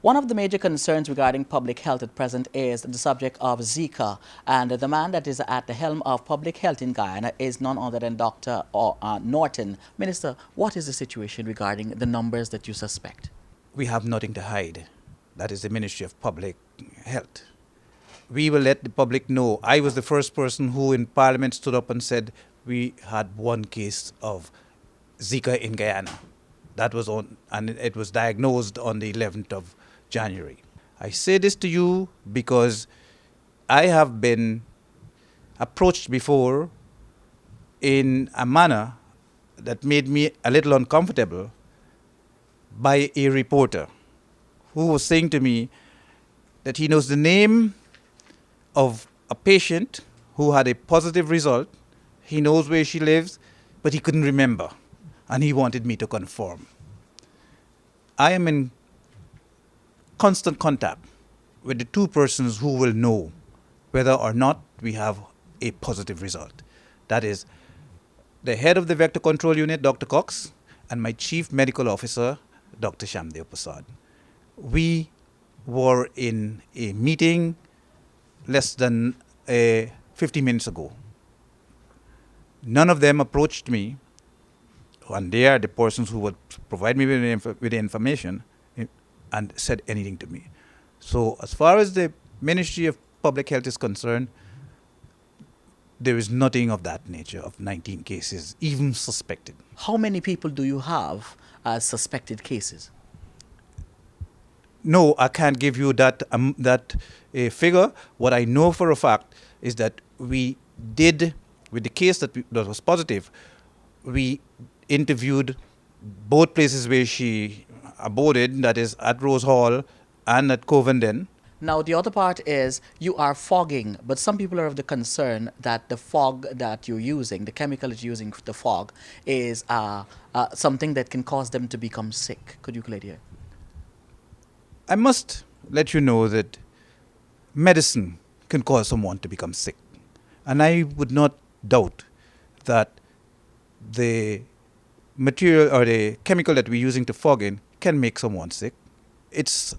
One of the major concerns regarding public health at present is the subject of Zika, and the man that is at the helm of public health in Guyana is none other than Dr. Norton. Minister, what is the situation regarding the numbers that you suspect? We have nothing to hide. That is the Ministry of Public Health. We will let the public know. I was the first person who in Parliament stood up and said we had one case of Zika in Guyana. That was on, and it was diagnosed on the 11th of January. I say this to you because I have been approached before in a manner that made me a little uncomfortable by a reporter who was saying to me that he knows the name of a patient who had a positive result, he knows where she lives, but he couldn't remember, and he wanted me to confirm. I am in constant contact with the two persons who will know whether or not we have a positive result. That is the head of the Vector Control Unit, Dr. Cox, and my Chief Medical Officer, Dr. Shamdeo Prasad. We were in a meeting less than 50 minutes ago. None of them approached me, and they are the persons who would provide me with the information and said anything to me. So as far as the Ministry of Public Health is concerned, there is nothing of that nature of 19 cases, even suspected. How many people do you have as suspected cases? No, I can't give you that figure. What I know for a fact is that we did, with the case that was positive, we interviewed both places where she abode, that is at Rose Hall and at Covenden. Now, the other part is you are fogging, but some people are of the concern that the fog that you're using, the chemical that you're using for the fog, is something that can cause them to become sick. Could you clarify? I must let you know that medicine can cause someone to become sick. And I would not doubt that the material or the chemical that we're using to fog in can make someone sick. It's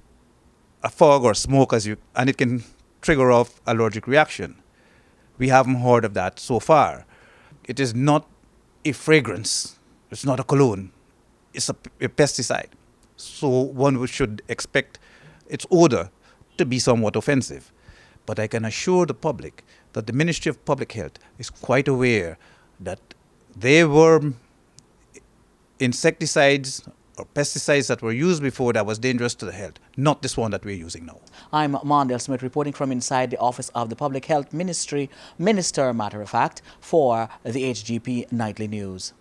a fog or smoke, and it can trigger off allergic reaction. We haven't heard of that so far. It is not a fragrance. It's not a cologne. It's a pesticide. So one should expect its odor to be somewhat offensive. But I can assure the public that the Ministry of Public Health is quite aware that there were insecticides or pesticides that were used before that was dangerous to the health, not this one that we're using now. I'm Mondale Smith reporting from inside the office of the Public Health Ministry, Minister, matter of fact, for the HGP Nightly News.